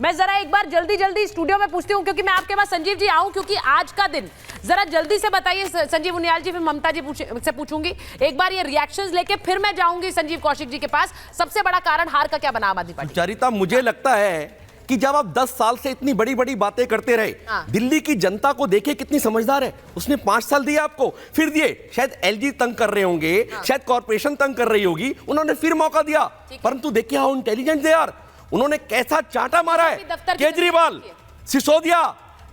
मैं जरा एक बार जल्दी स्टूडियो में पूछती हूँ, क्योंकि मैं आपके पास संजीव जी आऊं, क्योंकि आज का दिन जरा जल्दी से बताइए संजीव उनियाल जी, फिर ममता जी से पूछूंगी एक बार ये रिएक्शंस लेके, फिर मैं जाऊंगी संजीव कौशिक जी के पास। सबसे बड़ा कारण हार का क्या बना आम आदमी पार्टी? चरिता, मुझे लगता है कि जब आप 10 साल से इतनी बड़ी बड़ी बातें करते रहे, दिल्ली की जनता को देखिए कितनी समझदार है। उसने 5 साल दिए आपको, फिर दिए। शायद एलजी तंग कर रहे होंगे, शायद कॉर्पोरेशन तंग कर रही होगी, उन्होंने फिर मौका दिया। परंतु देखिए हाउ इंटेलिजेंट दे आर, उन्होंने कैसा चांटा मारा है। केजरीवाल, सिसोदिया,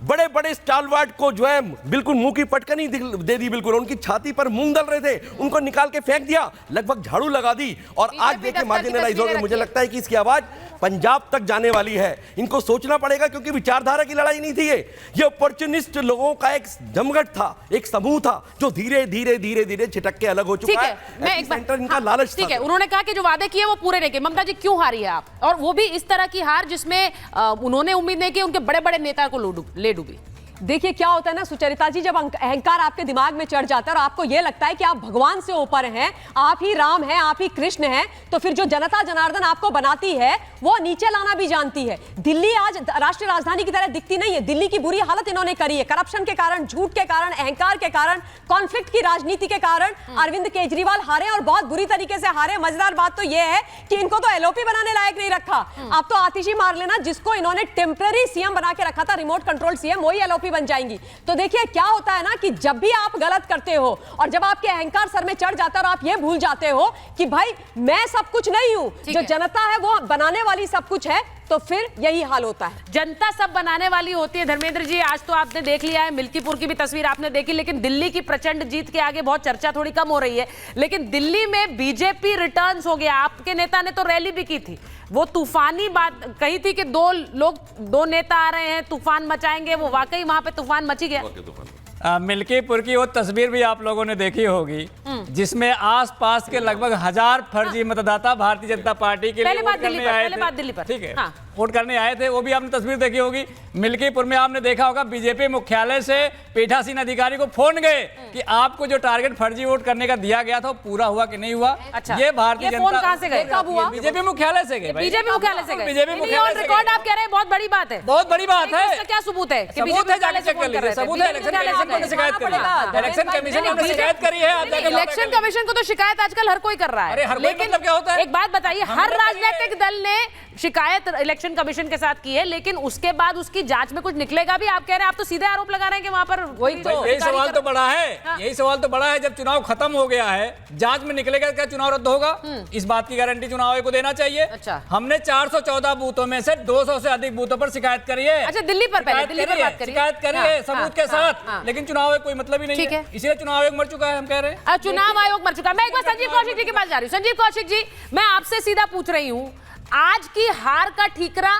बड़े बड़े स्टालवार्ड को जो है बिल्कुल मुंह की पटकनी दे दी, बिल्कुल उनकी छाती पर मूंग दल रहे थे, उनको निकाल के फेंक दिया, लगभग झाड़ू लगा दी। और आज देखिए मार्जिनलाइज हो गए। मुझे लगता है कि इसकी आवाज पंजाब तक जाने वाली है। इनको सोचना पड़ेगा, क्योंकि विचारधारा की लड़ाई नहीं थी ये अपॉर्चुनिस्ट लोगों का एक जमघट था, एक समूह था जो धीरे धीरे छिटक के अलग हो चुका है। मैं एक सेंटर इनका लालच ठीक है, उन्होंने कहा कि जो वादे किए वो पूरे नहीं किए। ममता जी, क्यों हारी है आप? और वो भी इस तरह की हार जिसमें उन्होंने उम्मीद नहीं की उनके बड़े बड़े नेता को ले डूबी। देखिए क्या होता है ना सुचरिता जी, जब अहंकार आपके दिमाग में चढ़ जाता है और आपको यह लगता है कि आप भगवान से ऊपर हैं, आप ही राम हैं, आप ही कृष्ण हैं, तो फिर जो जनता जनार्दन आपको बनाती है वो नीचे लाना भी जानती है। दिल्ली आज राष्ट्रीय राजधानी की तरह दिखती नहीं है। दिल्ली की बुरी हालत इन्होंने करी है, करप्शन के कारण, झूठ के कारण, अहंकार के कारण, कॉन्फ्लिक्ट की राजनीति के कारण अरविंद केजरीवाल हारे और बहुत बुरी तरीके से हारे। मजेदार बात तो यह है कि इनको तो एलओपी बनाने लायक नहीं रखा। आप तो आतिशी मार लेना, जिसको इन्होंने टेम्पररी सीएम बना के रखा था, रिमोट कंट्रोल सीएम, वही एलओपी बन जाएंगी। तो देखिए क्या होता है ना कि जब भी आप गलत करते हो और जब आपके अहंकार सर में चढ़ जाता है और आप ये भूल जाते हो कि भाई मैं सब कुछ नहीं हूं, जो जनता है वो बनाने वाली सब कुछ है, तो फिर यही हाल होता है। जनता सब बनाने वाली होती है। धर्मेंद्र जी, आज तो आपने देख लिया है, मिल्कीपुर की भी तस्वीर आपने देखी, लेकिन दिल्ली की प्रचंड जीत के आगे बहुत चर्चा थोड़ी कम हो रही है। लेकिन दिल्ली में बीजेपी रिटर्न्स हो गया। आपके नेता ने तो रैली भी की थी, वो तूफानी बात कही थी कि दो नेता आ रहे हैं, तूफान मचाएंगे। वो वाकई वहां पे तूफान मची गया। मिल्कीपुर की वो तस्वीर भी आप लोगों ने देखी होगी, जिसमें आसपास के लगभग 1000 फर्जी मतदाता भारतीय जनता पार्टी के लिए वोट करने आए थे। दिल्ली पर ठीक है, वोट करने आए थे, वो भी आपने तस्वीर देखी होगी। मिल्कीपुर में आपने देखा होगा बीजेपी मुख्यालय से पीठासीन अधिकारी को फोन गए कि आपको जो टारगेट फर्जी वोट करने का दिया गया था वो पूरा हुआ कि नहीं हुआ। अच्छा, ये भारतीय जनता फोन कहां से गए, कब हुआ? बीजेपी मुख्यालय से गए। बीजेपी मुख्यालय से गए। बीजेपी मुख्यालय से रिकॉर्ड आप कह रहे हैं बहुत बड़ी बात है, बहुत बड़ी बात है। इसका क्या सबूत है? सबूत है, जाके चेक कर लीजिए। सबूत है, इलेक्शन कमीशन ने शिकायत करी है। इलेक्शन कमीशन ने शिकायत करी है। इलेक्शन कमीशन को तो शिकायत आजकल हर कोई कर रहा है, लेकिन क्या होता है? एक बात बताइए, हर राजनीतिक दल ने शिकायत इलेक्शन कमीशन के साथ की है, लेकिन उसके बाद उसकी जांच में कुछ निकलेगा भी? आप कह रहे हैं, आप तो सीधे आरोप लगा रहे हैं कि वहां पर वही तो यही सवाल तो बड़ा है। यही सवाल तो बड़ा है, जब चुनाव खत्म हो गया है, जांच में निकलेगा क्या चुनाव रद्द होगा? इस बात की गारंटी चुनाव आयोग को देना चाहिए। अच्छा, हमने 414 बूथों में से 200 से अधिक बूथों पर शिकायत करी है। अच्छा, दिल्ली पर पहले दिल्ली पर बात करिए। शिकायत करी है सबूत के साथ, लेकिन चुनाव आयोग कोई मतलब ही नहीं है, इसलिए चुनाव आयोग मर चुका है। हम कह रहे हैं चुनाव आयोग मर चुका है। मैं एक बार संजीव कौशिक जी के पास जा रही हूँ। संजीव कौशिक जी, मैं आपसे सीधा पूछ रही हूँ, आज की हार का ठीकरा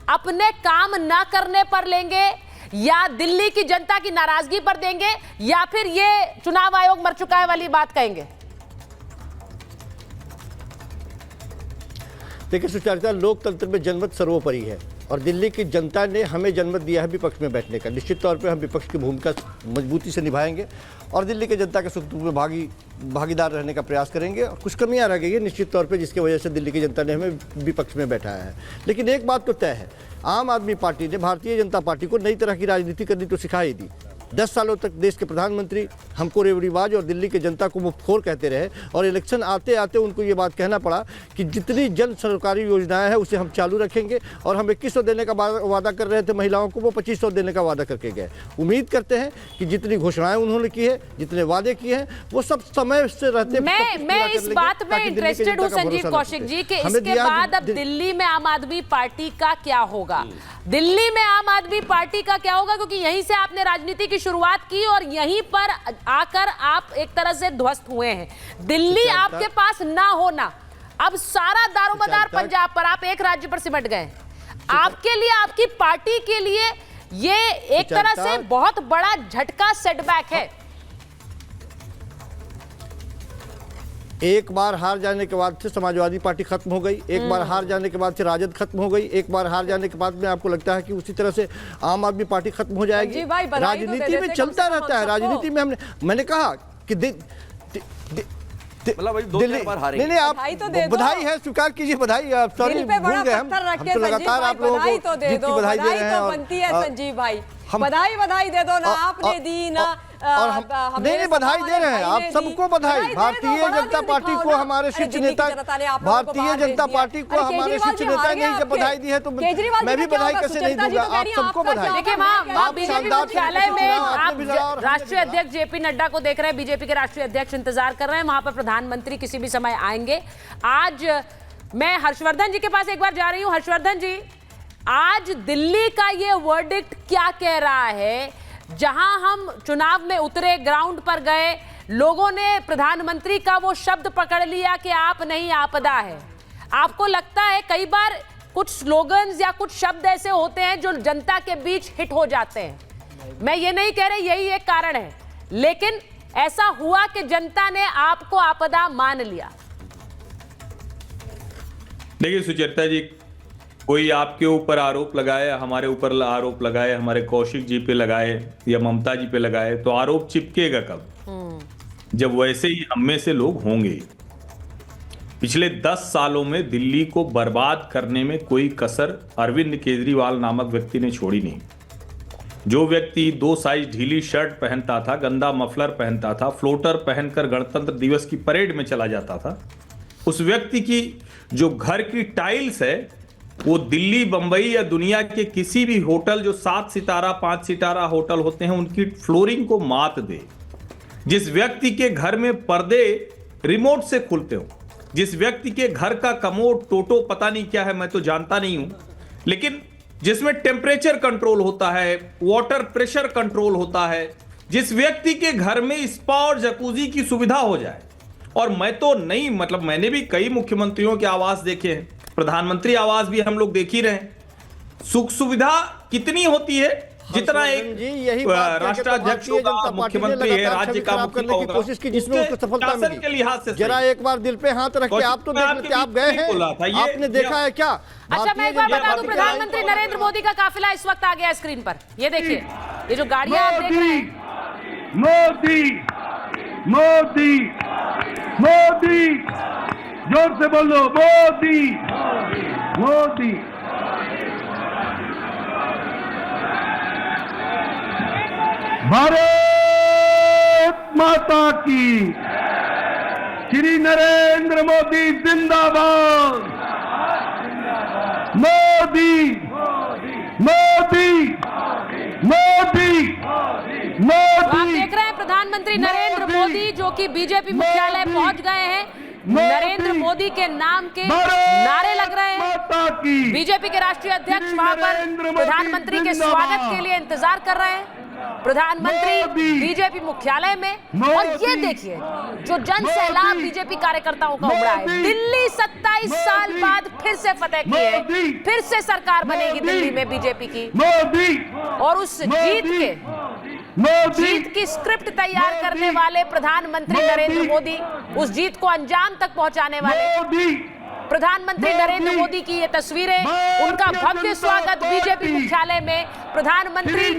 अपने काम ना करने पर लेंगे, या दिल्ली की जनता की नाराजगी पर देंगे, या फिर ये चुनाव आयोग मर चुका है वाली बात कहेंगे? देखिए सुचारिता, लोकतंत्र में जनमत सर्वोपरि है और दिल्ली की जनता ने हमें जनमत दिया है विपक्ष में बैठने का। निश्चित तौर पे हम विपक्ष की भूमिका मजबूती से निभाएंगे और दिल्ली की जनता के सुख दुख में भागीदार रहने का प्रयास करेंगे। और कुछ कमियां रह गई है निश्चित तौर पे, जिसकी वजह से दिल्ली की जनता ने हमें विपक्ष में बैठाया है। लेकिन एक बात तो तय है, आम आदमी पार्टी ने भारतीय जनता पार्टी को नई तरह की राजनीति करनी तो सिखाई दी। 10 सालों तक देश के प्रधानमंत्री हमको रेवड़ीबाज और दिल्ली की जनता को मुफ्तखोर कहते रहे और इलेक्शन आते आते उनको ये बात कहना पड़ा कि जितनी जन सरकारी योजनाएं हैं उसे हम चालू रखेंगे। और हम 2100 देने का वादा कर रहे थे महिलाओं को, वो 2500 देने का वादा करके गए। उम्मीद करते हैं कि जितनी घोषणाएं उन्होंने की है, जितने वादे किए हैं, वो सब समय से रहते। मैं इस बात में इंटरेस्टेड हूं संजीव कौशिक जी कि इसके बाद अब दिल्ली में आम आदमी पार्टी का क्या होगा? दिल्ली में आम आदमी पार्टी का क्या होगा? क्योंकि यहीं से आपने राजनीति की शुरुआत की और यहीं पर आकर आप एक तरह से ध्वस्त हुए हैं। दिल्ली आपके पास ना होना, अब सारा दारोमदार पंजाब पर, आप एक राज्य पर सिमट गए। आपके लिए, आपकी पार्टी के लिए ये एक तरह से बहुत बड़ा झटका, सेटबैक है। एक बार हार जाने के बाद से समाजवादी पार्टी खत्म हो गई, एक बार हार जाने के बाद से राजद खत्म हो गई, एक बार हार जाने के बाद में आपको लगता है कि उसी तरह से आम आदमी पार्टी खत्म हो जाएगी। राजनीति में चलता रहता है। राजनीति में मैंने कहा कि मतलब भाई 2-4 बार हारे। नहीं आप बधाई तो दे दो। बधाई है, स्वीकार कीजिए बधाई। आप सॉरी दिल पे भूल बड़ा गए हम पत्थर रख के तो संजीव लगातार भाई आप लोगों बधाई को तो दे जीत दो, की बधाई दे बधाई रहे हैं। तो और बनती है संजीव भाई, हम- बधाई दे दो ना, आपने दी ना और हम नहीं बधाई दे रहे हैं, आप सबको बधाई। भारतीय जनता पार्टी को हमारे शीर्ष नेता, भारतीय जनता पार्टी को हमारे शीर्ष नेता ने जब बधाई दी है तो मैं भी बधाई कैसे नहीं दूंगा। आप सबको बधाई। देखिए वहाँ बीजेपी शानदार मुख्यालय में आपने आप भी और राष्ट्रीय अध्यक्ष जेपी नड्डा को देख रहे हैं, बीजेपी के राष्ट्रीय अध्यक्ष इंतजार कर रहे हैं, वहां पर प्रधानमंत्री किसी भी समय आएंगे। आज मैं हर्षवर्धन जी के पास एक बार जा रही हूं। हर्षवर्धन जी, आज दिल्ली का ये वर्डिक्ट क्या कह रहा है? जहां हम चुनाव में उतरे, ग्राउंड पर गए, लोगों ने प्रधानमंत्री का वो शब्द पकड़ लिया कि आप नहीं आपदा है। आपको लगता है कई बार कुछ स्लोगन्स या कुछ शब्द ऐसे होते हैं जो जनता के बीच हिट हो जाते हैं? मैं ये नहीं कह रही यही एक कारण है, लेकिन ऐसा हुआ कि जनता ने आपको आपदा मान लिया। देखिए सुचेता जी, कोई आपके ऊपर आरोप लगाए, हमारे ऊपर आरोप लगाए, हमारे कौशिक जी पे लगाए या ममता जी पे लगाए, तो आरोप चिपकेगा कब? जब वैसे ही हम में से लोग होंगे। पिछले 10 सालों में दिल्ली को बर्बाद करने में कोई कसर अरविंद केजरीवाल नामक व्यक्ति ने छोड़ी नहीं। जो व्यक्ति 2 साइज ढीली शर्ट पहनता था, गंदा मफलर पहनता था, फ्लोटर पहनकर गणतंत्र दिवस की परेड में चला जाता था, उस व्यक्ति की जो घर की टाइल्स है वो दिल्ली, बंबई या दुनिया के किसी भी होटल जो 7 सितारा 5 सितारा होटल होते हैं उनकी फ्लोरिंग को मात दे। जिस व्यक्ति के घर में पर्दे रिमोट से खुलते हो, जिस व्यक्ति के घर का कमोड टोटो पता नहीं क्या है, मैं तो जानता नहीं हूं, लेकिन जिसमें टेम्परेचर कंट्रोल होता है, वाटर प्रेशर कंट्रोल होता है, जिस व्यक्ति के घर में स्पा और जकूजी की सुविधा हो जाए। और मैं तो नहीं, मतलब मैंने भी कई मुख्यमंत्रियों के आवास देखे हैं, प्रधानमंत्री आवास भी हम लोग देख ही रहे हैं। सुख सुविधा कितनी होती है जितना एक राष्ट्राध्यक्ष होगा, मुख्यमंत्री है, राज्य का मुखिया होगा, कोशिश की जिसमें उसको सफलता मिली के लिहाज से जरा एक बार दिल पे हाथ रख के आप तो देख लेते, आप गए हैं, आपने देखा है क्या? अच्छा, मैं एक बार बता दूं, प्रधानमंत्री नरेंद्र मोदी का काफिला इस वक्त आ गया स्क्रीन पर। ये देखिए, ये जो गाड़ियां आप देख रहे हैं, मोदी मोदी मोदी, जोर से बोलो, मोदी मोदी। भारत माता की, श्री नरेंद्र मोदी जिंदाबाद, मोदी मोदी मोदी आप मोदी। देख रहे हैं प्रधानमंत्री नरेंद्र मोदी जो कि बीजेपी मुख्यालय पहुंच गए हैं। नरेंद्र मोदी के नाम के नारे लग रहे हैं। बीजेपी के राष्ट्रीय अध्यक्ष वहां पर प्रधानमंत्री के स्वागत के लिए इंतजार कर रहे हैं। प्रधानमंत्री बीजेपी मुख्यालय में, और ये देखिए जो जन सैलाब बीजेपी कार्यकर्ताओं का उमड़ा है। दिल्ली 27 साल बाद फिर से फतेह की है, फिर से सरकार बनेगी दिल्ली में बीजेपी की, और उस जीत की स्क्रिप्ट तैयार करने वाले प्रधानमंत्री नरेंद्र मोदी, उस जीत को अंजाम तक पहुंचाने वाले प्रधानमंत्री नरेंद्र मोदी की ये तस्वीरें, उनका भव्य स्वागत बीजेपी मुख्यालय में। प्रधानमंत्री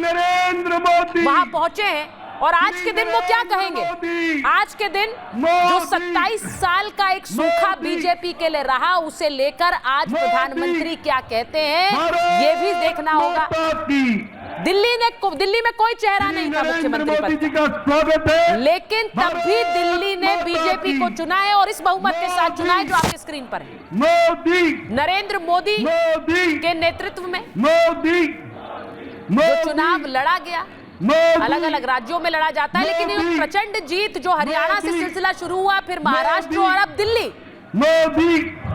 वहां पहुंचे हैं और आज के दिन वो क्या कहेंगे? आज के दिन जो 27 साल का एक सूखा बीजेपी के लिए रहा, उसे लेकर आज प्रधानमंत्री क्या कहते हैं, ये भी देखना होगा। दिल्ली में कोई चेहरा नहीं था मुख्यमंत्री पर, लेकिन तब भी दिल्ली ने बीजेपी को चुना है और इस बहुमत के साथ चुना है जो आपके स्क्रीन पर है। नरेंद्र मोदी के नेतृत्व में जो चुनाव लड़ा गया, अलग अलग राज्यों में लड़ा जाता है, लेकिन ये प्रचंड जीत जो हरियाणा से सिलसिला शुरू हुआ, फिर महाराष्ट्र और अब दिल्ली,